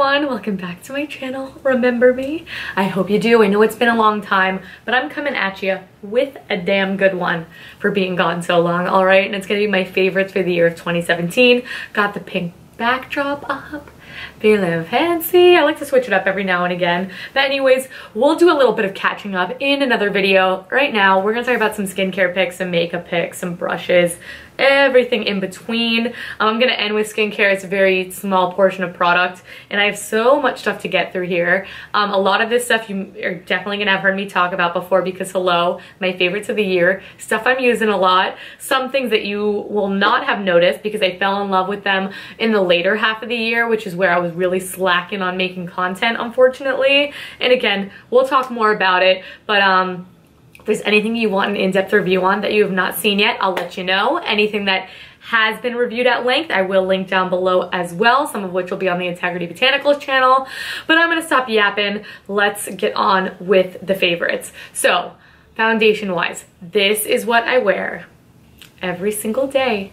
everyone, welcome back to my channel. Remember me? I hope you do. I know it's been a long time, but I'm coming at you with a damn good one for being gone so long, all right? And it's gonna be my favorites for the year of 2017. Got the pink backdrop up. Feeling fancy. I like to switch it up every now and again. But anyways, we'll do a little bit of catching up in another video. Right now, we're gonna talk about some skincare picks, some makeup picks, some brushes, everything in between. I'm gonna end with skincare. It's a very small portion of product, and I have so much stuff to get through here. A lot of this stuff you are definitely gonna have heard me talk about before because hello, my favorites of the year, stuff I'm using a lot, some things that you will not have noticed because I fell in love with them in the later half of the year, which is where I was really slacking on making content, unfortunately. And again, we'll talk more about it, but if there's anything you want an in-depth review on that you have not seen yet, I'll let you know. Anything that has been reviewed at length, I will link down below as well, some of which will be on the Integrity Botanicals channel. But I'm gonna stop yapping. Let's get on with the favorites. So, foundation-wise, this is what I wear every single day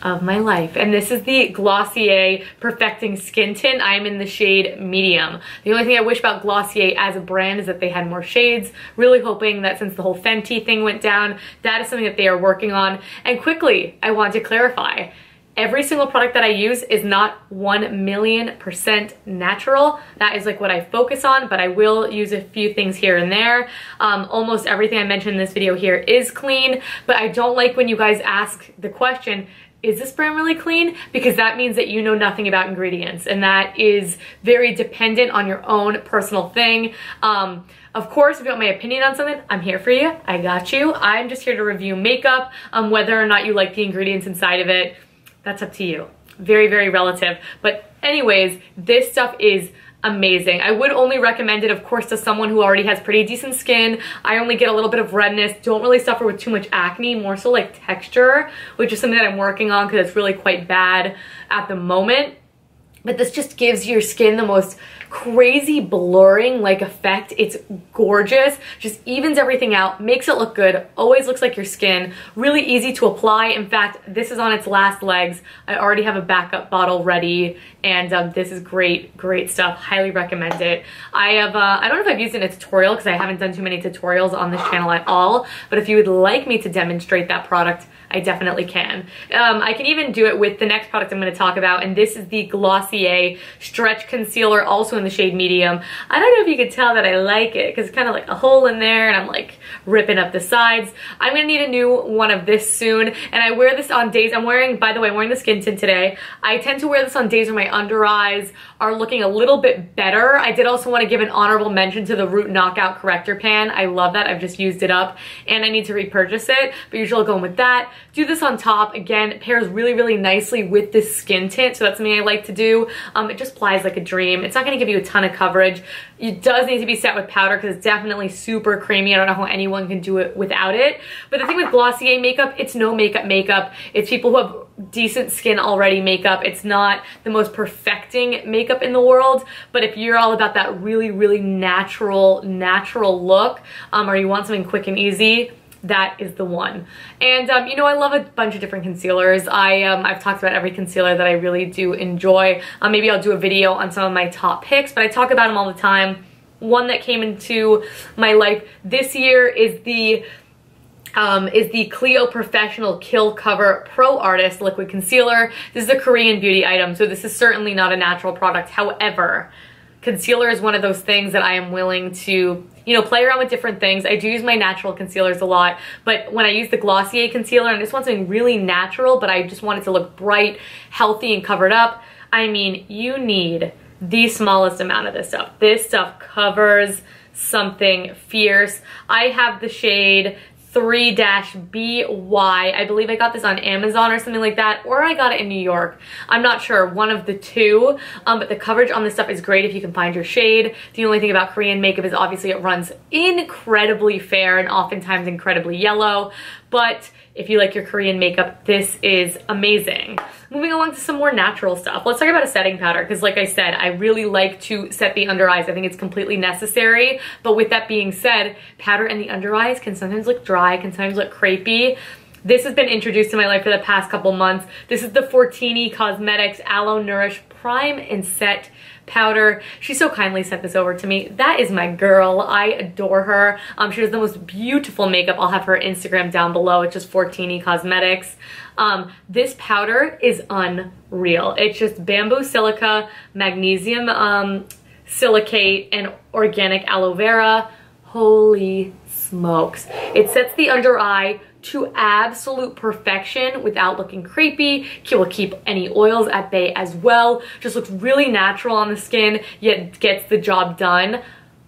of my life, and this is the Glossier Perfecting Skin Tint. I am in the shade medium. The only thing I wish about Glossier as a brand is that they had more shades. Really hoping that since the whole Fenty thing went down, that is something that they are working on. And quickly, I want to clarify, every single product that I use is not 1,000,000% natural. That is like what I focus on, but I will use a few things here and there. Almost everything I mentioned in this video here is clean, but I don't like when you guys ask the question, is this brand really clean? Because that means that you know nothing about ingredients, and that is very dependent on your own personal thing. Of course, if you want my opinion on something, I'm here for you. I got you. I'm just here to review makeup. Whether or not you like the ingredients inside of it, that's up to you. Very, very relative. But anyways, this stuff is amazing. I would only recommend it, of course, to someone who already has pretty decent skin. I only get a little bit of redness, don't really suffer with too much acne, more so like texture, which is something that I'm working on because it's really quite bad at the moment. But this just gives your skin the most crazy blurring like effect. It's gorgeous, just evens everything out, makes it look good, always looks like your skin, really easy to apply. In fact, this is on its last legs. I already have a backup bottle ready, and this is great stuff. Highly recommend it. I don't know if I've used it in a tutorial because I haven't done too many tutorials on this channel at all, but if you would like me to demonstrate that product, I definitely can. I can even do it with the next product I'm going to talk about, and this is the Glossier Stretch Concealer, also in the shade medium. I don't know if you can tell that I like it because it's kind of like a hole in there, and I'm like ripping up the sides. I'm going to need a new one of this soon, and I wear this on days, by the way, I'm wearing the skin tint today. I tend to wear this on days when my under eyes are looking a little bit better. I did also want to give an honorable mention to the Root Knockout Corrector Pan. I love that. I've just used it up, and I need to repurchase it, but usually I'll go in with that. Do this on top. Again, it pairs really, really nicely with this skin tint, so that's something I like to do. It just applies like a dream. It's not going to give you a ton of coverage. It does need to be set with powder because it's definitely super creamy. I don't know how anyone can do it without it. But the thing with Glossier makeup, it's no makeup. It's people who have decent skin already makeup. It's not the most perfecting makeup in the world, but if you're all about that really, really natural look, or you want something quick and easy, that is the one. And you know, I love a bunch of different concealers. I've talked about every concealer that I really do enjoy. Maybe I'll do a video on some of my top picks, but I talk about them all the time. One that came into my life this year is the Clio Professional Kill Cover Pro Artist Liquid Concealer. This is a Korean beauty item, so this is certainly not a natural product. However, concealer is one of those things that I am willing to, you know, play around with different things. I do use my natural concealers a lot, but when I use the Glossier concealer, and I just want something really natural, but I just want it to look bright, healthy, and covered up, I mean, you need the smallest amount of this stuff. This stuff covers something fierce. I have the shade 3-BY. I believe I got this on Amazon or something like that, or I got it in New York. I'm not sure, one of the two, but the coverage on this stuff is great if you can find your shade. The only thing about Korean makeup is obviously it runs incredibly fair and oftentimes incredibly yellow, but if you like your Korean makeup, this is amazing. Moving along to some more natural stuff. Let's talk about a setting powder, because like I said, I really like to set the under eyes. I think it's completely necessary. But with that being said, powder in the under eyes can sometimes look dry, can sometimes look crepey. This has been introduced to my life for the past couple months. This is the Fortini Cosmetics Aloe Nourish Prime and Set powder. She so kindly sent this over to me. That is my girl. I adore her. She does the most beautiful makeup. I'll have her Instagram down below. It's just Fortini Cosmetics. This powder is unreal. It's just bamboo silica, magnesium silicate, and organic aloe vera. Holy smokes. It sets the under eye to absolute perfection without looking crepey. It will keep any oils at bay as well. Just looks really natural on the skin, yet gets the job done.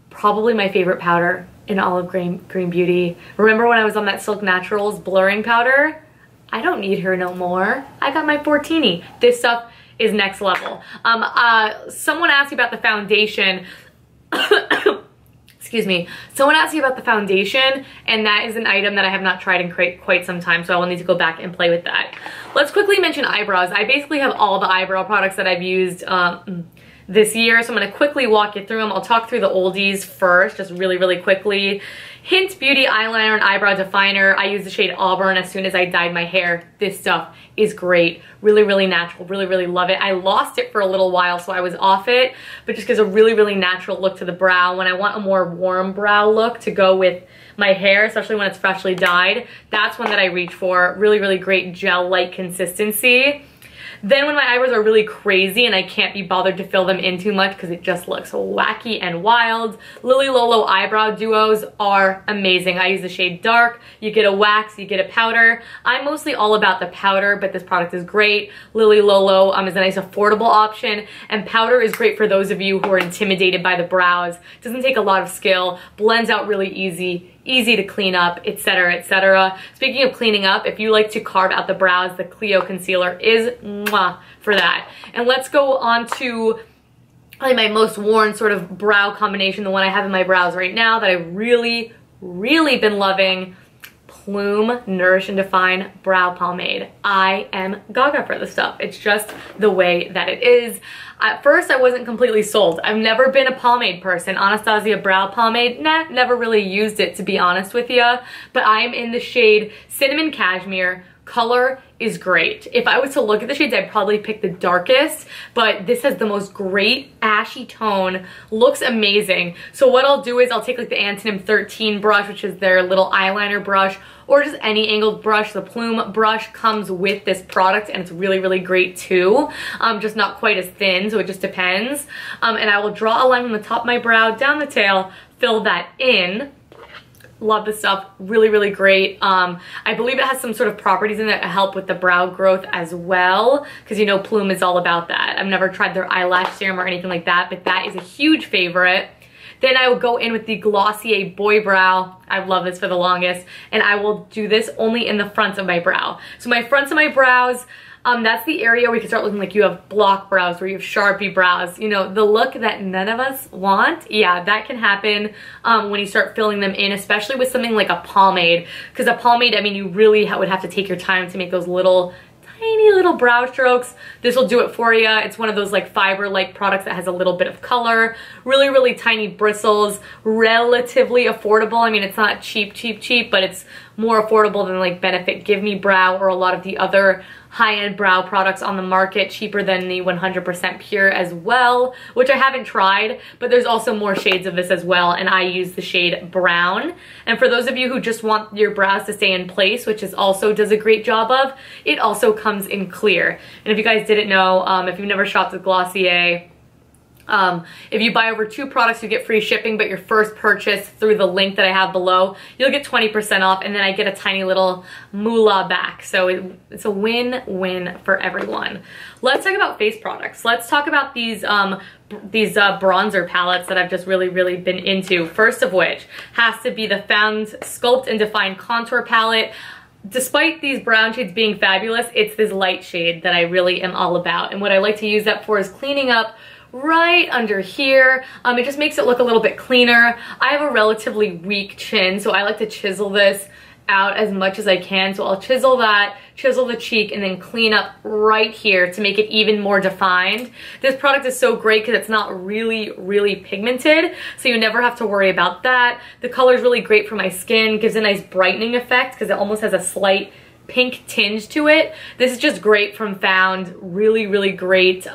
Probably my favorite powder in all of Green Beauty. Remember when I was on that Silk Naturals blurring powder? I don't need her no more. I got my Fortini. This stuff is next level. Someone asked me about the foundation. Excuse me. Someone asked me about the foundation, and that is an item that I have not tried in quite some time, so I will need to go back and play with that. Let's quickly mention eyebrows. I basically have all the eyebrow products that I've used this year, so I'm going to quickly walk you through them. I'll talk through the oldies first, just really quickly. Hynt Beauty Eyeliner and Eyebrow Definer. I use the shade Auburn as soon as I dyed my hair. This stuff is great. Really natural. Really love it. I lost it for a little while, so I was off it, but just gives a really natural look to the brow. When I want a more warm brow look to go with my hair, especially when it's freshly dyed, that's one that I reach for. Really great gel-like consistency. Then when my eyebrows are really crazy and I can't be bothered to fill them in too much because it just looks wacky and wild, Lily Lolo eyebrow duos are amazing. I use the shade Dark. You get a wax, you get a powder. I'm mostly all about the powder, but this product is great. Lily Lolo is a nice affordable option, and powder is great for those of you who are intimidated by the brows. Doesn't take a lot of skill, blends out really easy to clean up, etc, etc. Speaking of cleaning up, if you like to carve out the brows, the Clio concealer is mwah for that. And let's go on to probably my most worn sort of brow combination, the one I have in my brows right now that I've really been loving. Plume Nourish and Define Brow Pomade. I am gaga for this stuff. It's just the way that it is. At first, I wasn't completely sold. I've never been a pomade person. Anastasia brow pomade, nah, never really used it, to be honest with you. But I am in the shade Cinnamon Cashmere. Color is great. If I was to look at the shades, I'd probably pick the darkest, but this has the most great ashy tone. Looks amazing. So what I'll do is I'll take like the Antonym 13 brush, which is their little eyeliner brush, or just any angled brush. The Plume brush comes with this product, and it's really great too. Just not quite as thin, so it just depends. And I will draw a line from the top of my brow down the tail, fill that in. Love this stuff. Really great. I believe it has some sort of properties in it that help with the brow growth as well, because you know Plume is all about that. I've never tried their eyelash serum or anything like that, but that is a huge favorite. Then I will go in with the Glossier Boy Brow. I've loved this for the longest, and I will do this only in the fronts of my brow. So my fronts of my brows, that's the area where you can start looking like you have block brows, where you have Sharpie brows. You know, the look that none of us want. Yeah, that can happen when you start filling them in, especially with something like a pomade. Because a pomade, I mean, you really would have to take your time to make those tiny little brow strokes. This will do it for you. It's one of those like fiber-like products that has a little bit of color. Really tiny bristles. Relatively affordable. I mean, it's not cheap, but it's more affordable than like Benefit Give Me Brow or a lot of the other high-end brow products on the market, cheaper than the 100% Pure as well, which I haven't tried, but there's also more shades of this as well, and I use the shade Brown. And for those of you who just want your brows to stay in place, which is also does a great job of, it also comes in clear. And if you guys didn't know, if you've never shopped at Glossier, if you buy over 2 products, you get free shipping, but your first purchase through the link that I have below, you'll get 20% off, and then I get a tiny little moolah back. So it's a win-win for everyone. Let's talk about face products. Let's talk about these bronzer palettes that I've just really been into. First of which has to be the Found Sculpt and Define Contour Palette. Despite these brown shades being fabulous, it's this light shade that I really am all about. And what I like to use that for is cleaning up right under here. It just makes it look a little bit cleaner. I have a relatively weak chin, so I like to chisel this out as much as I can. So I'll chisel that, chisel the cheek, and then clean up right here to make it even more defined. This product is so great because it's not really pigmented, so you never have to worry about that. The color is really great for my skin, gives a nice brightening effect because it almost has a slight pink tinge to it. This is just great from Found. Really great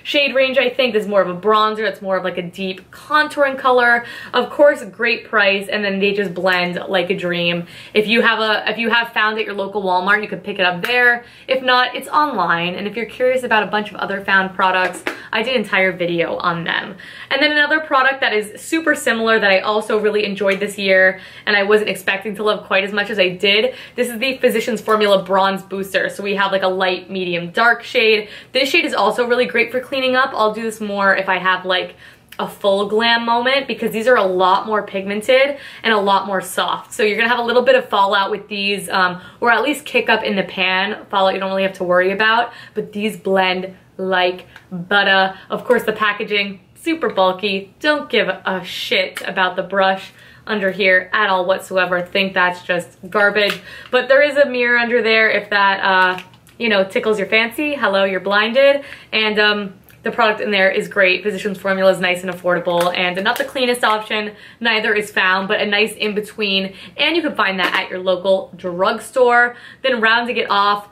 shade range, I think. This is more of a bronzer. It's more of like a deep contouring color. Of course, great price, and then they just blend like a dream. If you have found at your local Walmart, you could pick it up there. If not, it's online. And if you're curious about a bunch of other found products, I did an entire video on them. And then another product that is super similar that I also really enjoyed this year, and I wasn't expecting to love quite as much as I did. This is the Physician's Formula Bronze Booster. So we have like a light, medium, dark shade. This shade is also really great for cleaning up. I'll do this more if I have like a full glam moment, because these are a lot more pigmented and a lot more soft. So you're gonna have a little bit of fallout with these, or at least kick up in the pan. Fallout you don't really have to worry about, but these blend like butter. Of course, the packaging, super bulky. Don't give a shit about the brush under here at all whatsoever. Think that's just garbage. But there is a mirror under there if that, you know, tickles your fancy. Hello, you're blinded. And the product in there is great. Physician's Formula is nice and affordable, and not the cleanest option, neither is found, but a nice in-between. And you can find that at your local drugstore. Then rounding it off,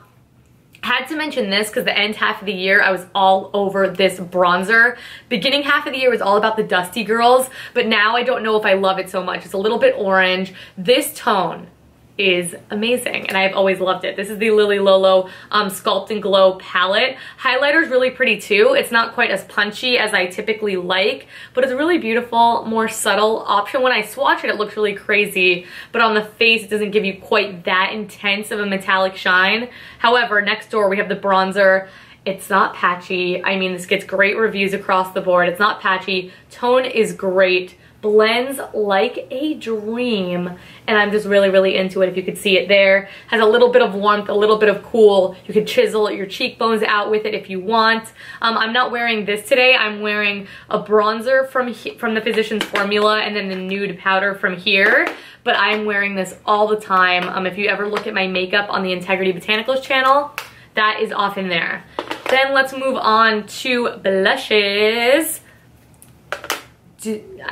had to mention this because the end half of the year I was all over this bronzer. Beginning half of the year was all about the Dusty Girls, but now I don't know if I love it so much. It's a little bit orange. This tone is amazing, and I've always loved it. This is the Lily Lolo Sculpt and Glow palette. Highlighter is really pretty too. It's not quite as punchy as I typically like, but it's a really beautiful, more subtle option. When I swatch it, it looks really crazy, but on the face, it doesn't give you quite that intense of a metallic shine. However, next door, we have the bronzer. It's not patchy. I mean, this gets great reviews across the board. It's not patchy. Tone is great. Blends like a dream, and I'm just really, really into it. If you could see it there, has a little bit of warmth, a little bit of cool. You could chisel your cheekbones out with it if you want. I'm not wearing this today. I'm wearing a bronzer from the Physician's Formula, and then the nude powder from here, but I'm wearing this all the time. If you ever look at my makeup on the Integrity Botanicals channel, that is off in there. Then let's move on to blushes.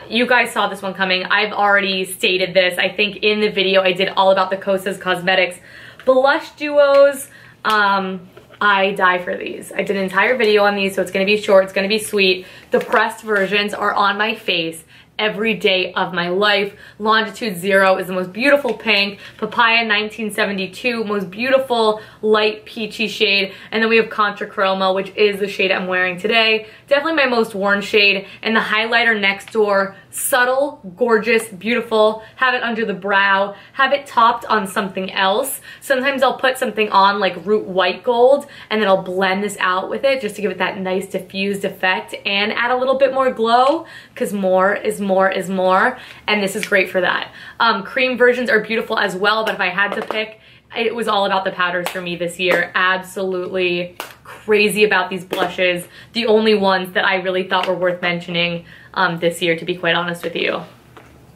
You guys saw this one coming. I've already stated this. I think in the video I did all about the Kosas Cosmetics blush duos. I die for these. I did an entire video on these, so it's gonna be short, it's gonna be sweet. The pressed versions are on my face every day of my life. Longitude 0 is the most beautiful pink. Papaya 1972, most beautiful light peachy shade. And then we have Contra Chroma, which is the shade I'm wearing today. Definitely my most worn shade. And the highlighter next door, subtle, gorgeous, beautiful. Have it under the brow. Have it topped on something else. Sometimes I'll put something on like Root White Gold, and then I'll blend this out with it just to give it that nice diffused effect and add a little bit more glow, because more is more is more, and this is great for that. Cream versions are beautiful as well, but if I had to pick, it was all about the powders for me this year. Absolutely crazy about these blushes. The only ones that I really thought were worth mentioning this year, to be quite honest with you.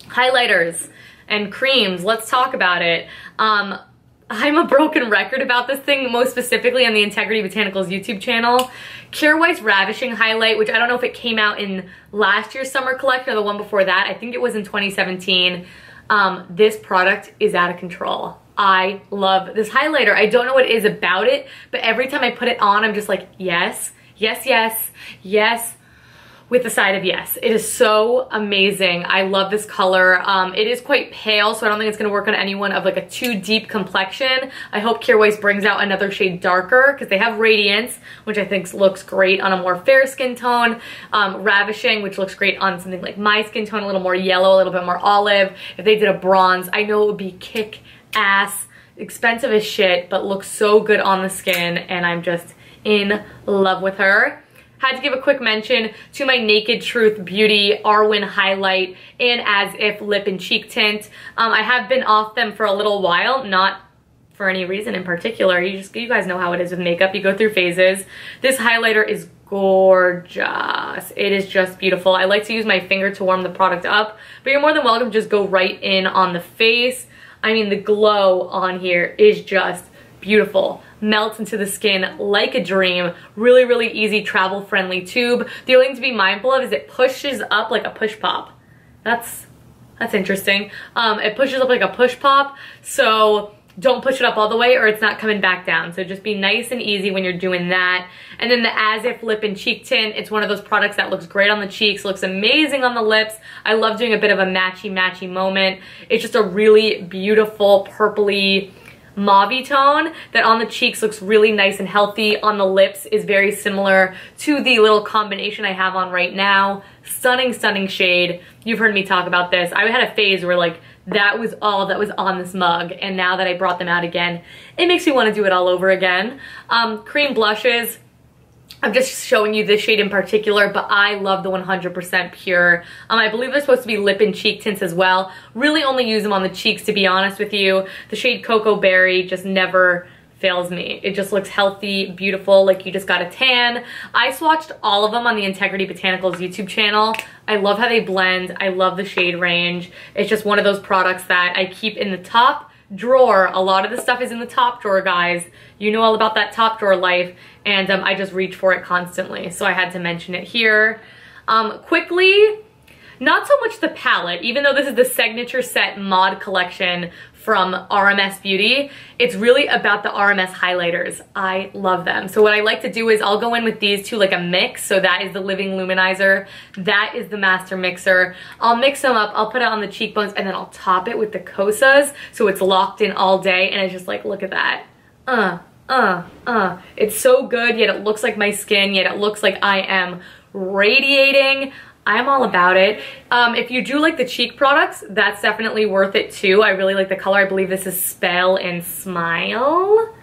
Highlighters and creams, let's talk about it. I'm a broken record about this thing, most specifically on the Integrity Botanicals YouTube channel. Kjaer Weis Ravishing Highlight, which I don't know if it came out in last year's summer collection or the one before that. I think it was in 2017. This product is out of control. I love this highlighter. I don't know what it is about it, but every time I put it on, I'm just like, yes, yes, yes, yes, with the side of yes. It is so amazing. I love this color. It is quite pale, so I don't think it's gonna work on anyone of like a too deep complexion. I hope Kjaer Weis brings out another shade darker, because they have Radiance, which I think looks great on a more fair skin tone. Ravishing, which looks great on something like my skin tone, a little more yellow, a little bit more olive. If they did a bronze, I know it would be kick ass, expensive as shit, but looks so good on the skin, and I'm just in love with her. Had to give a quick mention to my Naked Truth Beauty Arwen Highlight and As If Lip and Cheek Tint. I have been off them for a little while, not for any reason in particular. You guys know how it is with makeup. You go through phases. This highlighter is gorgeous. It is just beautiful. I like to use my finger to warm the product up, but you're more than welcome to just go right in on the face. I mean, the glow on here is just beautiful. Melts into the skin like a dream. Really, really easy, travel-friendly tube. The only thing to be mindful of is it pushes up like a push pop. That's interesting. It pushes up like a push pop, so don't push it up all the way or it's not coming back down. So just be nice and easy when you're doing that. And then the As If Lip and Cheek Tint, it's one of those products that looks great on the cheeks, looks amazing on the lips. I love doing a bit of a matchy-matchy moment. It's just a really beautiful purpley mauve-y tone that on the cheeks looks really nice and healthy. On the lips is very similar to the little combination I have on right now. Stunning, stunning shade. You've heard me talk about this. I had a phase where like that was all that was on this mug, and now that I brought them out again, it makes me want to do it all over again. Cream blushes. I'm just showing you this shade in particular, but I love the 100% Pure. I believe they're supposed to be lip and cheek tints as well. Really only use them on the cheeks, to be honest with you. The shade Cocoa Berry just never fails me. It just looks healthy, beautiful, like you just got a tan. I swatched all of them on the Integrity Botanicals YouTube channel. I love how they blend. I love the shade range. It's just one of those products that I keep in the top drawer. A lot of the stuff is in the top drawer, guys. You know all about that top drawer life, and I just reach for it constantly, so I had to mention it here. Quickly, not so much the palette, even though this is the Signature Set Mod Collection from RMS Beauty. It's really about the RMS highlighters. I love them. So what I like to do is I'll go in with these two like a mix. So that is the Living Luminizer. That is the Master Mixer. I'll mix them up. I'll put it on the cheekbones and then I'll top it with the Kosas. So it's locked in all day. And it's just like, look at that. It's so good, yet it looks like my skin, yet it looks like I am radiating. I'm all about it. If you do like the cheek products, that's definitely worth it too. I really like the color. I believe this is Spell and Smile,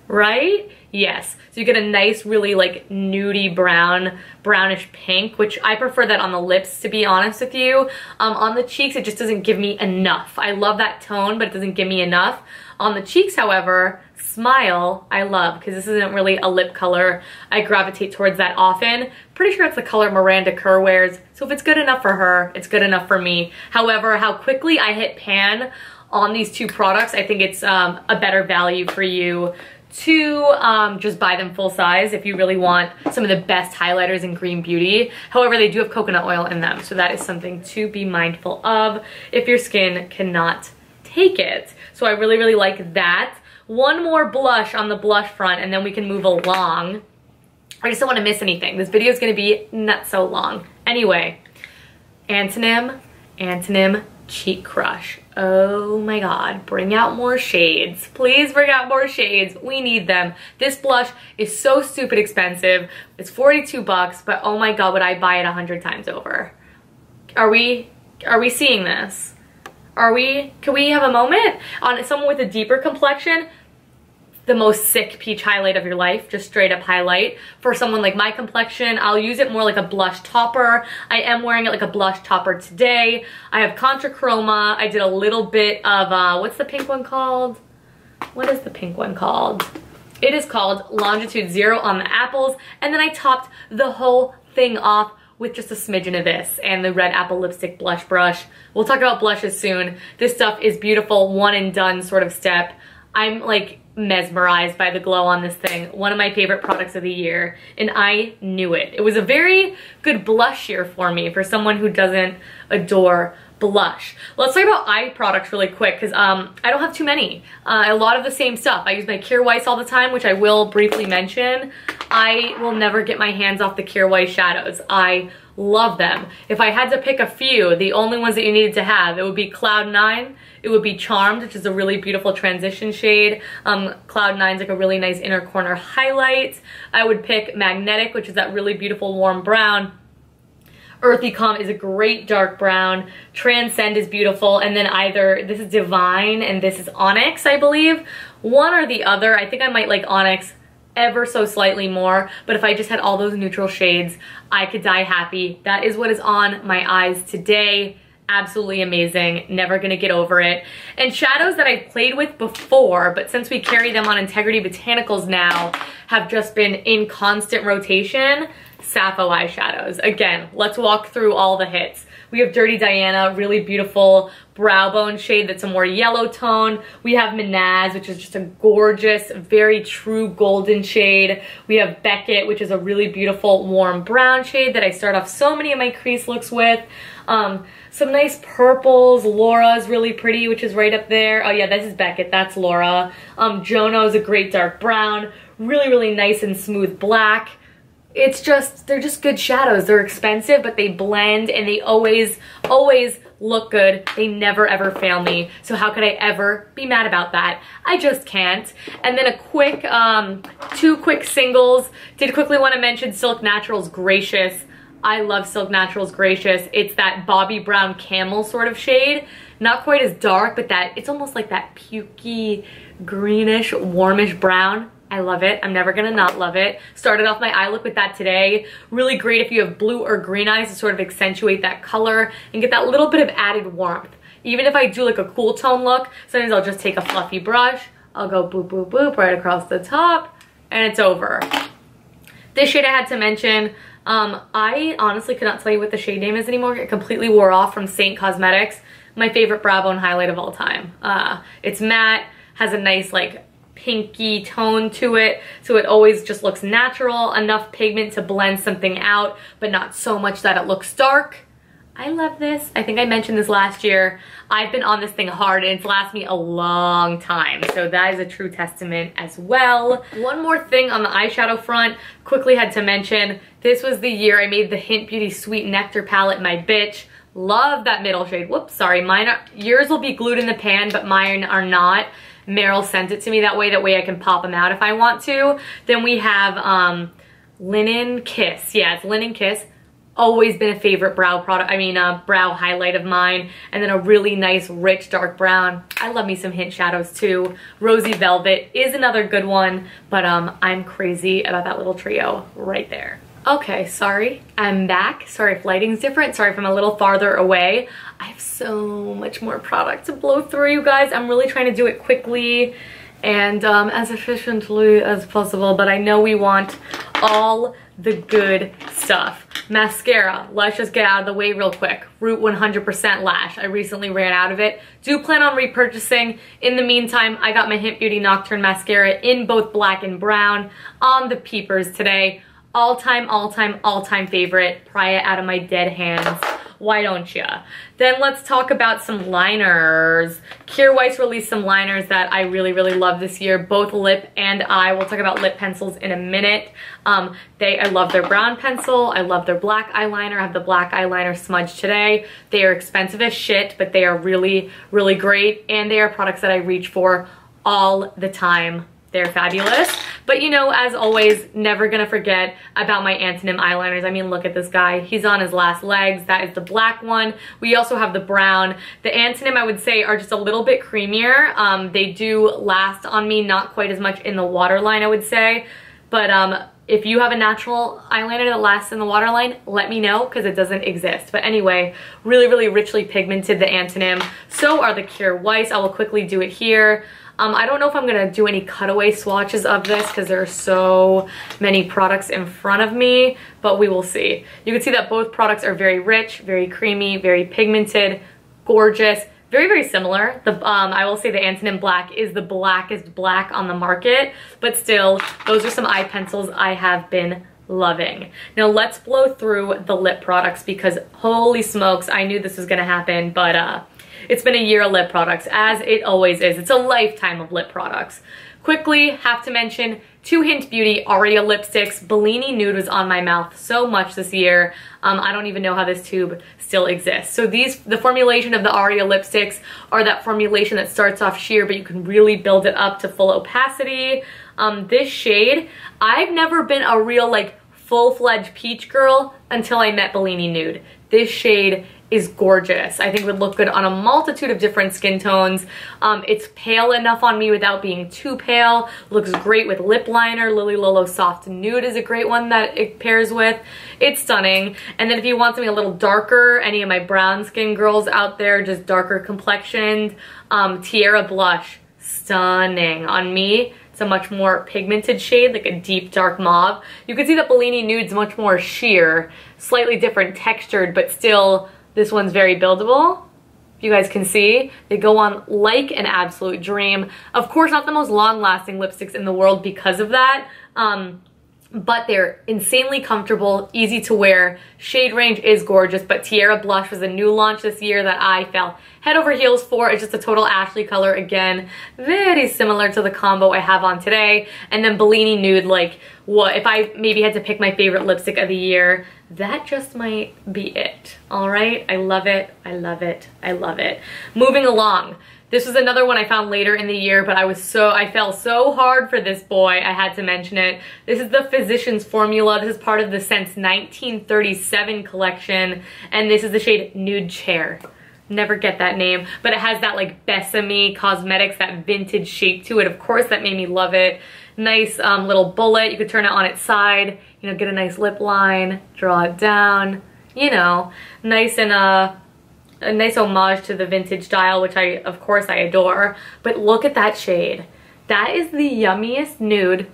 right? Yes. So you get a nice, really like nudie brown, brownish pink, which I prefer that on the lips, to be honest with you. On the cheeks, it just doesn't give me enough. I love that tone, but it doesn't give me enough. On the cheeks, however, Smile, I love, because this isn't really a lip color. I gravitate towards that often. Pretty sure it's the color Miranda Kerr wears, so if it's good enough for her, it's good enough for me. However, how quickly I hit pan on these two products, I think it's a better value for you to just buy them full size if you really want some of the best highlighters in Green Beauty. However, they do have coconut oil in them, so that is something to be mindful of if your skin cannot take it. So I really, really like that. One more blush on the blush front and then we can move along. I just don't want to miss anything. This video is going to be not so long. Anyway, Antonym Cheek Crush. Oh my god, bring out more shades. Please bring out more shades. We need them. This blush is so stupid expensive. It's 42 bucks, but oh my god, would I buy it 100 times over? Are we seeing this? Can we have a moment on someone with a deeper complexion? The most sick peach highlight of your life, just straight up highlight. For someone like my complexion, I'll use it more like a blush topper. I am wearing it like a blush topper today. I have Contra Chroma. I did a little bit of, what's the pink one called? What is the pink one called? It is called Longitude Zero on the apples. And then I topped the whole thing off with just a smidgen of this and the Red Apple Lipstick Blush Brush. We'll talk about blushes soon. This stuff is beautiful, one and done sort of step. I'm like mesmerized by the glow on this thing. One of my favorite products of the year, and I knew it. It was a very good blush year for me, for someone who doesn't adore blush. Let's talk about eye products really quick, because I don't have too many. A lot of the same stuff. I use my Kjaer Weis all the time, which I will briefly mention. I will never get my hands off the Kjaer Weis shadows. I love them. If I had to pick a few, the only ones that you needed to have, it would be Cloud 9, it would be Charmed, which is a really beautiful transition shade. Cloud 9's like a really nice inner corner highlight. I would pick Magnetic, which is that really beautiful warm brown. Earthy Calm is a great dark brown. Transcend is beautiful. And then either, this is Divine and this is Onyx, I believe. One or the other. I think I might like Onyx ever so slightly more, but if I just had all those neutral shades, I could die happy. That is what is on my eyes today. Absolutely amazing. Never gonna get over it. And shadows that I've played with before, but since we carry them on Integrity Botanicals now, have just been in constant rotation. Sappho eyeshadows. Again, let's walk through all the hits. We have Dirty Diana, really beautiful brow bone shade that's a more yellow tone. We have Minaz, which is just a gorgeous, very true golden shade. We have Beckett, which is a really beautiful warm brown shade that I start off so many of my crease looks with. Some nice purples. Laura's really pretty, which is right up there. Oh yeah, this is Beckett, that's Laura. Jono is a great dark brown. Really, really nice and smooth black. It's just, they're just good shadows. They're expensive, but they blend and they always look good. They never ever fail me. So how could I ever be mad about that? I just can't. And then a quick, two quick singles. Did quickly want to mention Silk Naturals Gracious. I love Silk Naturals Gracious. It's that Bobby Brown camel sort of shade. Not quite as dark, but it's almost like that pukey, greenish, warmish brown. I love it. I'm never gonna not love it. Started off my eye look with that today. Really great if you have blue or green eyes to sort of accentuate that color and get that little bit of added warmth. Even if I do like a cool tone look, sometimes I'll just take a fluffy brush. I'll go boop, boop, boop right across the top and it's over. This shade I had to mention. I honestly could not tell you what the shade name is anymore. It completely wore off from Saint Cosmetics. My favorite brow bone highlight of all time. It's matte, has a nice like pinky tone to it, so it always just looks natural, enough pigment to blend something out, but not so much that it looks dark. I love this. I think I mentioned this last year. I've been on this thing hard and it's lasted me a long time, so that is a true testament as well. One more thing on the eyeshadow front, quickly had to mention, this was the year I made the Hynt Beauty Sweet Nectar palette my bitch. Love that middle shade. Whoops, sorry, yours will be glued in the pan, but mine are not. Meryl sent it to me that way I can pop them out if I want to. Then we have Linen Kiss. Yeah, it's Linen Kiss. Always been a favorite brow product, brow highlight of mine. And then a really nice, rich, dark brown. I love me some Hynt shadows too. Rosy Velvet is another good one, but I'm crazy about that little trio right there. Okay, sorry, I'm back. Sorry if lighting's different. Sorry if I'm a little farther away. I have so much more product to blow through, you guys. I'm really trying to do it quickly and as efficiently as possible, but I know we want all the good stuff. Mascara, let's just get out of the way real quick. Root 100% Lash. I recently ran out of it. Do plan on repurchasing. In the meantime, I got my Hynt Beauty Nocturne Mascara in both black and brown on the peepers today. All-time favorite. Pry it out of my dead hands. Why don't ya? Then let's talk about some liners. Kjaer Weis released some liners that I really love this year, both lip and eye. We'll talk about lip pencils in a minute. I love their brown pencil. I love their black eyeliner. I have the black eyeliner smudge today. They are expensive as shit, but they are really great, and they are products that I reach for all the time. They're fabulous. But you know, as always, never gonna forget about my Antonym eyeliners. I mean, look at this guy. He's on his last legs. That is the black one. We also have the brown. The Antonym, I would say, are just a little bit creamier. They do last on me, not quite as much in the waterline, I would say. But if you have a natural eyeliner that lasts in the waterline, let me know, because it doesn't exist. But anyway, really richly pigmented, the Antonym. So are the Kjaer Weis. I will quickly do it here. I don't know if I'm gonna do any cutaway swatches of this because there are so many products in front of me, but we will see. You can see that both products are very rich, very creamy, very pigmented, gorgeous, very similar. I will say the Antonym Black is the blackest black on the market, but still, those are some eye pencils I have been loving. Now let's blow through the lip products because holy smokes, I knew this was gonna happen, but it's been a year of lip products, as it always is. It's a lifetime of lip products. Quickly, have to mention 2 Hynt Beauty Aria lipsticks. Bellini Nude was on my mouth so much this year. I don't even know how this tube still exists. So the formulation of the Aria lipsticks are that formulation that starts off sheer, but you can really build it up to full opacity. This shade, I've never been a real like full-fledged peach girl until I met Bellini Nude. This shade is gorgeous. I think it would look good on a multitude of different skin tones. It's pale enough on me without being too pale. Looks great with lip liner. Lily Lolo Soft Nude is a great one that it pairs with. It's stunning. And then if you want something a little darker, any of my brown skin girls out there, just darker complexioned, Tierra Blush. Stunning. On me, It's a much more pigmented shade, like a deep dark mauve. You can see that Bellini Nude's much more sheer, slightly different textured, but still this one's very buildable. You guys can see they go on like an absolute dream. Of course, not the most long-lasting lipsticks in the world because of that, but they're insanely comfortable, easy to wear. Shade range is gorgeous, but Tierra Blush was a new launch this year that I fell head over heels for. It's just a total Ashley color. Again, very similar to the combo I have on today. And then Bellini Nude, like, what if I maybe had to pick my favorite lipstick of the year, that just might be it. All right, I love it, I love it, I love it. Moving along. This was another one I found later in the year, but I fell so hard for this boy, I had to mention it. This is the Physician's formula. This is part of the Since 1937 collection, and this is the shade Nude Chair. Never get that name, but it has that like Besame Cosmetics, that vintage shape to it. Of course, that made me love it. Nice little bullet. You could turn it on its side, you know, get a nice lip line, draw it down, you know, nice and a nice homage to the vintage style, which of course I adore. But look at that shade. That is the yummiest nude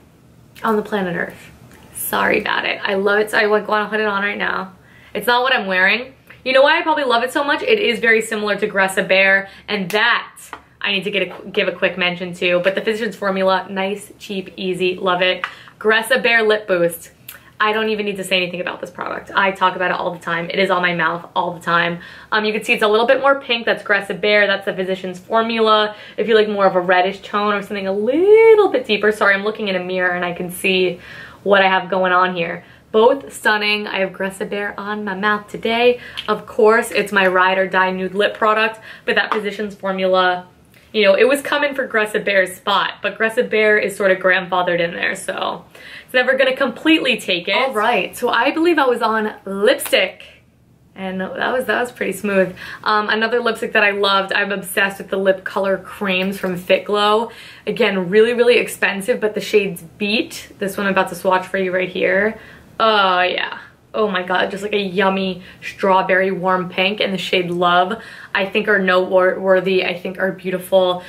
on the planet Earth. Sorry about it. I love it, so I want to put it on right now. It's not what I'm wearing. You know why I probably love it so much? It is very similar to Gressa Bear, and that I need to give a quick mention to. But the Physician's formula, nice, cheap, easy, love it. Gressa Bear Lip Boost. I don't even need to say anything about this product. I talk about it all the time. It is on my mouth all the time. You can see it's a little bit more pink. That's Gressa Bear. That's the Physician's formula. If you like more of a reddish tone or something a little bit deeper. Sorry, I'm looking in a mirror and I can see what I have going on here. Both stunning. I have Gressa Bear on my mouth today. Of course, it's my ride or die nude lip product, but that Physician's formula, you know, it was coming for Gressa Bear's spot, but Gressa Bear is sort of grandfathered in there, so it's never gonna completely take it. All right, so I believe I was on lipstick, and that was pretty smooth. Another lipstick that I loved, I'm obsessed with the lip color creams from Fit Glow. Again, really, really expensive, but the shades beat. This one I'm about to swatch for you right here. Oh yeah. Oh my god, just like a yummy strawberry warm pink, and the shade Love I think are noteworthy, I think are beautiful.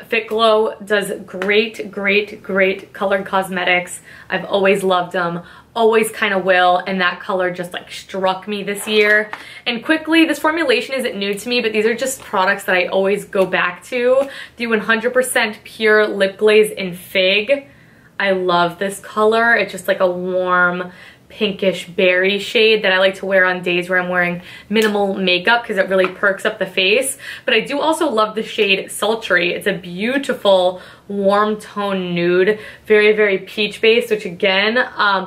Fit Glow does great, great, great colored cosmetics. I've always loved them, always kind of will, and that color just like struck me this year. And quickly, this formulation isn't new to me, but these are just products that I always go back to. The 100% Pure Lip Glaze in Fig. I love this color. It's just like a warm pinkish berry shade that I like to wear on days where I'm wearing minimal makeup because it really perks up the face. But I do also love the shade Sultry. It's a beautiful warm tone nude, very, very peach based, which again,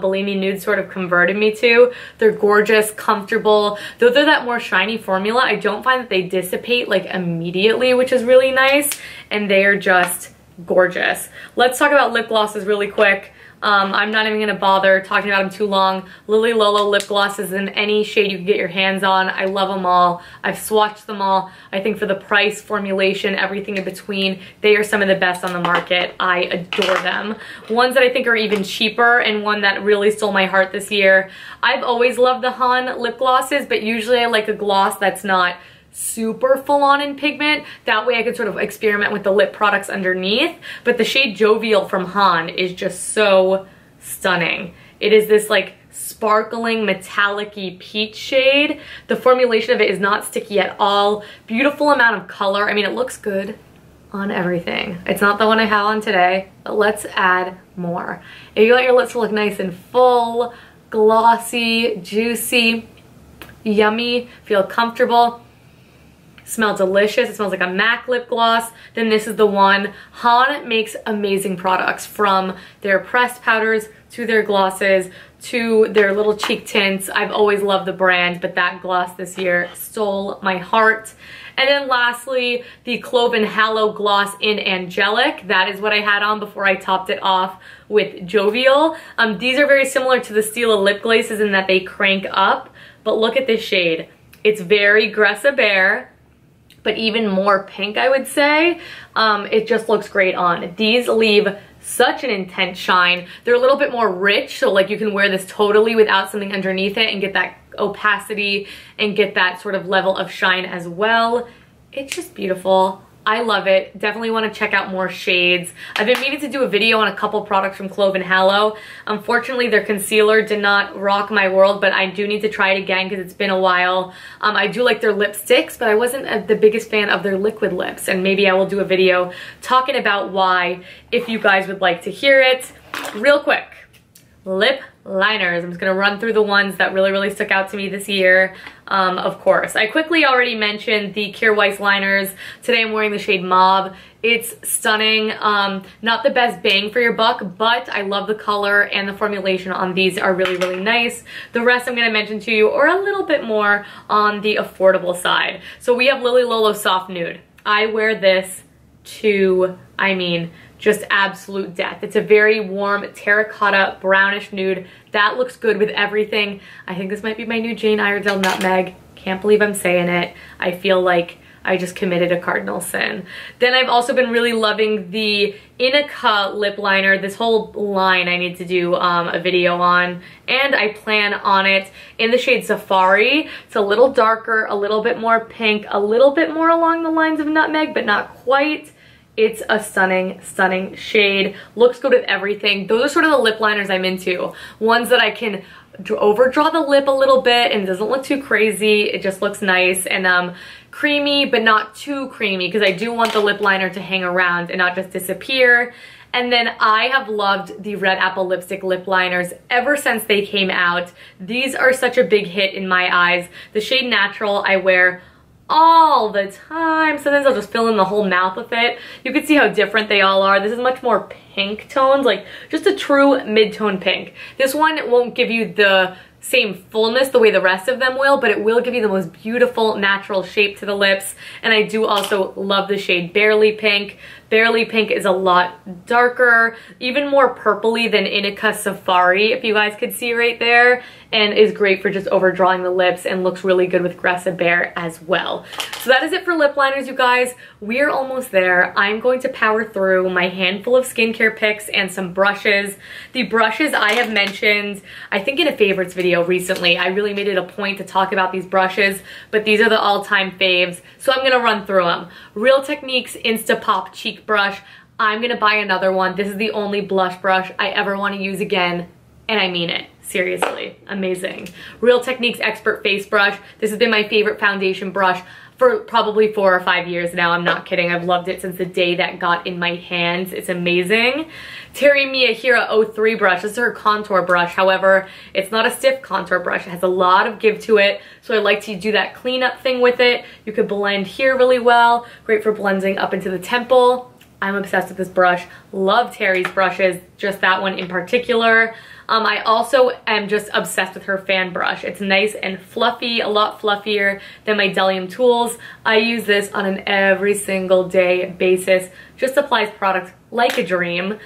Bellini Nude sort of converted me to. They're gorgeous, comfortable. Though they're that more shiny formula, I don't find that they dissipate like immediately, which is really nice. And they are just gorgeous. Let's talk about lip glosses really quick. I'm not even gonna bother talking about them too long. Lily Lolo lip glosses in any shade you can get your hands on. I love them all. I've swatched them all. I think for the price, formulation, everything in between, they are some of the best on the market. I adore them. Ones that I think are even cheaper, and one that really stole my heart this year. I've always loved the Han lip glosses, but usually I like a gloss that's not super full on in pigment. That way I could sort of experiment with the lip products underneath. But the shade Jovial from Han is just so stunning. It is this like sparkling metallic-y peach shade. The formulation of it is not sticky at all. Beautiful amount of color. I mean, it looks good on everything. It's not the one I have on today, but let's add more. If you want your lips to look nice and full, glossy, juicy, yummy, feel comfortable, smell delicious, it smells like a MAC lip gloss, then this is the one. Han makes amazing products, from their pressed powders to their glosses to their little cheek tints. I've always loved the brand, but that gloss this year stole my heart. And then lastly, the Cloven Hallow Gloss in Angelic. That is what I had on before I topped it off with Jovial. These are very similar to the Stila lip glazes in that they crank up, but look at this shade. It's very Gressa Bear, but even more pink, I would say. It just looks great on. These leave such an intense shine. They're a little bit more rich, so like you can wear this totally without something underneath it and get that opacity and get that sort of level of shine as well. It's just beautiful. I love it. Definitely want to check out more shades. I've been meaning to do a video on a couple products from Clove & Hallow. Unfortunately, their concealer did not rock my world, but I do need to try it again because it's been a while. I do like their lipsticks, but I wasn't the biggest fan of their liquid lips, and maybe I will do a video talking about why if you guys would like to hear it. Real quick, lip liners. I'm just gonna run through the ones that really stuck out to me this year. Of course, I quickly already mentioned the Kjaer Weis liners. Today I'm wearing the shade Mauve. It's stunning. Not the best bang for your buck, but I love the color and the formulation on these are really nice. The rest I'm gonna mention to you are a little bit more on the affordable side. So we have Lily Lolo Soft Nude. I wear this to, I mean, just absolute death. It's a very warm terracotta brownish nude that looks good with everything. I think this might be my new Jane Iredale Nutmeg. Can't believe I'm saying it. I feel like I just committed a cardinal sin. Then I've also been really loving the Inica lip liner. This whole line I need to do a video on, and I plan on it in the shade Safari. It's a little darker, a little bit more pink, a little bit more along the lines of Nutmeg, but not quite. It's a stunning shade. Looks good with everything. Those are sort of the lip liners I'm into. Ones that I can overdraw the lip a little bit and it doesn't look too crazy. It just looks nice and creamy, but not too creamy, because I do want the lip liner to hang around and not just disappear. And then I have loved the Red Apple Lipstick lip liners ever since they came out. These are such a big hit in my eyes. The shade Natural I wear all the time. Sometimes I'll just fill in the whole mouth with it. You can see how different they all are. This is much more pink tones, like just a true mid-tone pink. This one won't give you the same fullness the way the rest of them will, but it will give you the most beautiful natural shape to the lips. And I do also love the shade Barely Pink. Barely Pink is a lot darker, even more purpley than Inica Safari, if you guys could see right there, and is great for just overdrawing the lips and looks really good with Gressa Bear as well. So that is it for lip liners, you guys. We're almost there. I'm going to power through my handful of skincare picks and some brushes. The brushes I have mentioned, I think in a favorites video recently. I really made it a point to talk about these brushes, but these are the all-time faves, so I'm gonna run through them. Real Techniques Instapop Cheek Brush. I'm gonna buy another one. This is the only blush brush I ever want to use again, and I mean it. Seriously, amazing. Real Techniques Expert Face Brush. This has been my favorite foundation brush for probably 4 or 5 years now. I'm not kidding. I've loved it since the day that got in my hands. It's amazing. Terry Miyahira 03 brush. This is her contour brush. However, it's not a stiff contour brush. It has a lot of give to it, so I like to do that cleanup thing with it. You could blend here really well. Great for blending up into the temple. I'm obsessed with this brush. Love Terry's brushes, just that one in particular. I also am just obsessed with her fan brush. It's nice and fluffy, a lot fluffier than my Delium tools. I use this on an every single day basis. Just applies product like a dream.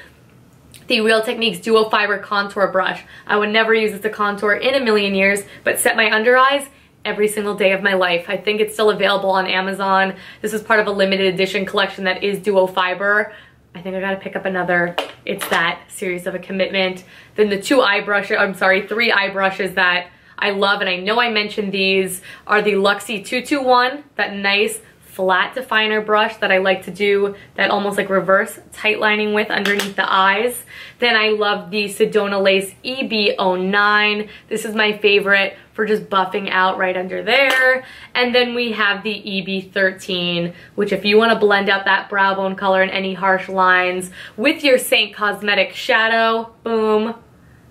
The Real Techniques Duo Fiber Contour Brush. I would never use this to contour in a million years, but set my under eyes every single day of my life. I think it's still available on Amazon. This is part of a limited edition collection that is Duo Fiber. I think I gotta pick up another. It's that serious of a commitment. Then the 3 eye brushes that I love, and I know I mentioned these, are the Luxie 221, that nice flat definer brush that I like to do that almost like reverse tight lining with underneath the eyes. Then I love the Sedona Lace EB09. This is my favorite for just buffing out right under there. And then we have the EB13, which if you want to blend out that brow bone color and any harsh lines with your Saint Cosmetic shadow, boom,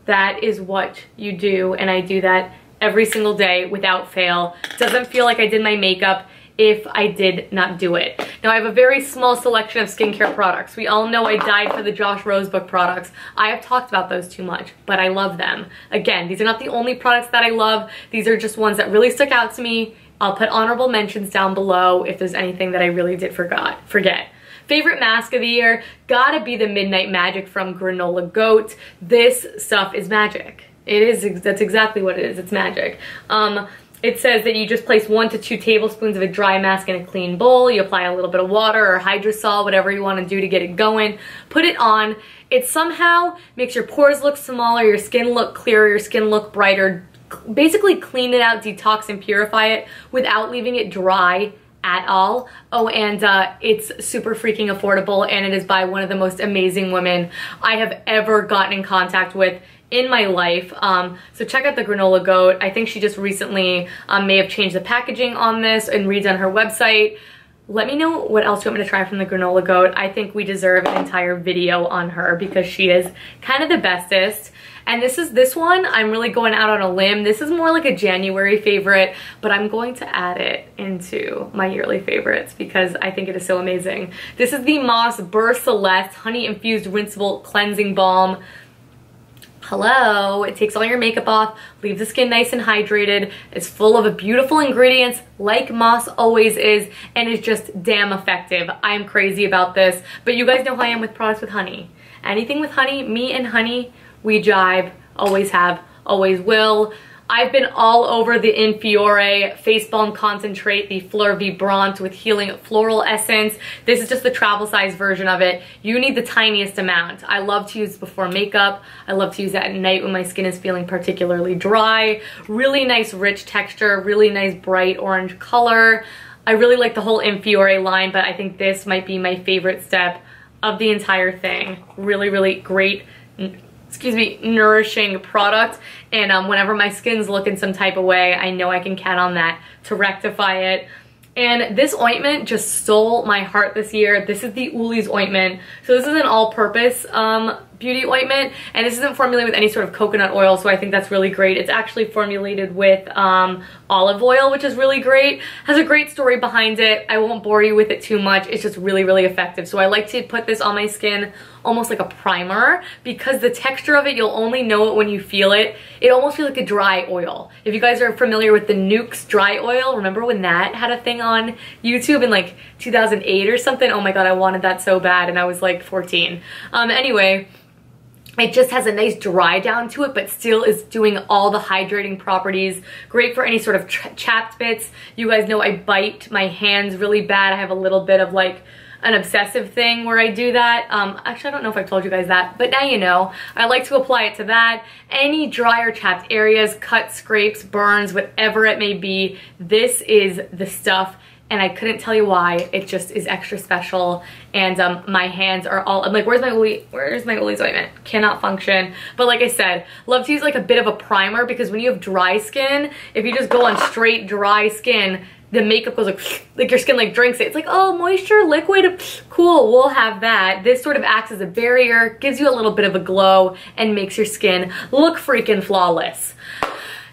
that is what you do. And I do that every single day without fail. Doesn't feel like I did my makeup if I did not do it. Now I have a very small selection of skincare products. We all know I died for the Josh Rosebrook products. I have talked about those too much, but I love them. Again, these are not the only products that I love. These are just ones that really stuck out to me. I'll put honorable mentions down below if there's anything that I really did forget. Favorite mask of the year, gotta be the Midnight Magic from Granola Goat. This stuff is magic. It is, that's exactly what it is, it's magic. It says that you just place 1 to 2 tablespoons of a dry mask in a clean bowl. You apply a little bit of water or hydrosol, whatever you want to do to get it going. Put it on. It somehow makes your pores look smaller, your skin look clearer, your skin look brighter. Basically clean it out, detox and purify it without leaving it dry at all. Oh, and it's super freaking affordable, and it is by one of the most amazing women I have ever gotten in contact with in my life. So check out the Granola Goat. I think she just recently may have changed the packaging on this and redone her website. Let me know what else you want me to try from the Granola Goat. I think we deserve an entire video on her because she is kind of the bestest. And this one, I'm really going out on a limb. This is more like a January favorite, but I'm going to add it into my yearly favorites because I think it is so amazing. This is the Moss Burr Celeste Honey Infused Rinsable Cleansing Balm. Hello, it takes all your makeup off, leaves the skin nice and hydrated. It's full of beautiful ingredients like Moss always is, and is just damn effective. I am crazy about this, but you guys know how I am with products with honey. Anything with honey, me and honey, we jive, always have, always will. I've been all over the Infiore Face Balm Concentrate, the Fleur Vibrant with Healing Floral Essence. This is just the travel size version of it. You need the tiniest amount. I love to use before makeup. I love to use that at night when my skin is feeling particularly dry. Really nice rich texture, really nice bright orange color. I really like the whole Infiore line, but I think this might be my favorite step of the entire thing. Really, really great, nourishing product. And whenever my skin's looking some type of way, I know I can count on that to rectify it. And this ointment just stole my heart this year. This is the Uli's ointment. So this is an all-purpose beauty ointment, and this isn't formulated with any sort of coconut oil, so I think that's really great. It's actually formulated with olive oil, which is really great. Has a great story behind it. I won't bore you with it too much. It's just really, really effective. So I like to put this on my skin almost like a primer because the texture of it, you'll only know it when you feel it. It almost feels like a dry oil. If you guys are familiar with the Nuke's dry oil, remember when that had a thing on YouTube in like 2008 or something? Oh my god, I wanted that so bad, and I was like 14. Anyway, it just has a nice dry down to it, but still is doing all the hydrating properties. Great for any sort of chapped bits. You guys know I bite my hands really bad. I have a little bit of like an obsessive thing where I do that. Actually, I don't know if I've told you guys that, but now you know. I like to apply it to that. Any dry or chapped areas, cuts, scrapes, burns, whatever it may be, this is the stuff. And I couldn't tell you why. It just is extra special. And my hands are all, I'm like, where's my Uli's ointment? Cannot function. But like I said, love to use like a bit of a primer because when you have dry skin, if you just go on straight dry skin, the makeup goes like your skin like drinks it. It's like, oh, moisture, liquid, cool, we'll have that. This sort of acts as a barrier, gives you a little bit of a glow, and makes your skin look freaking flawless.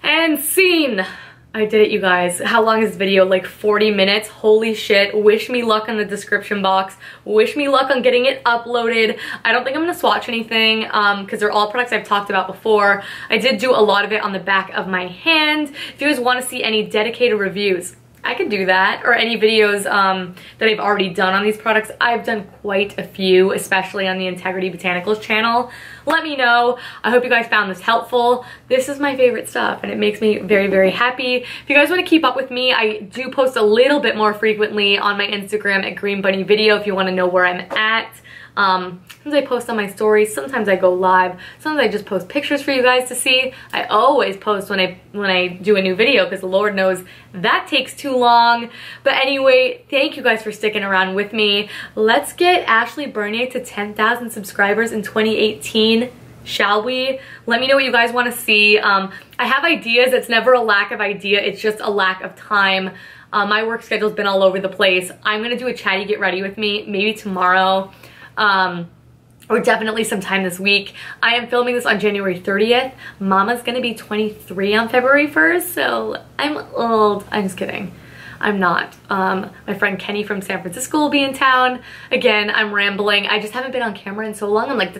And scene. I did it, you guys. How long is this video? Like 40 minutes. Holy shit. Wish me luck in the description box. Wish me luck on getting it uploaded. I don't think I'm gonna swatch anything because they're all products I've talked about before. I did do a lot of it on the back of my hand. If you guys want to see any dedicated reviews, I could do that, or any videos that I've already done on these products. I've done quite a few, especially on the Integrity Botanicals channel. Let me know. I hope you guys found this helpful. This is my favorite stuff, and it makes me very, very happy. If you guys want to keep up with me, I do post a little bit more frequently on my Instagram at Green Bunny Video if you want to know where I'm at. Sometimes I post on my stories, sometimes I go live, sometimes I just post pictures for you guys to see. I always post when I do a new video because Lord knows that takes too long. But anyway, thank you guys for sticking around with me. Let's get Ashley Bernier to 10,000 subscribers in 2018. Shall we? Let me know what you guys want to see. I have ideas. It's never a lack of idea. It's just a lack of time. My work schedule's been all over the place. I'm going to do a chatty get ready with me maybe tomorrow. Or definitely sometime this week. I am filming this on January 30th. Mama's gonna be 23 on February 1st, so I'm old. I'm just kidding. I'm not. My friend Kenny from San Francisco will be in town. Again, I'm rambling. I just haven't been on camera in so long. I'm like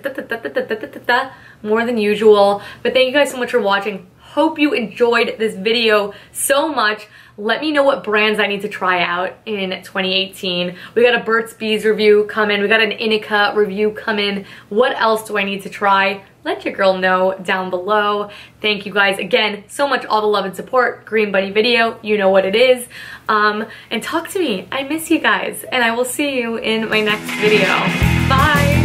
more than usual. But thank you guys so much for watching. Hope you enjoyed this video so much. Let me know what brands I need to try out in 2018. We got a Burt's Bees review coming. We got an Inica review coming. What else do I need to try? Let your girl know down below. Thank you guys again so much, all the love and support. Green Bunny Video, you know what it is. And talk to me. I miss you guys, and I will see you in my next video. Bye.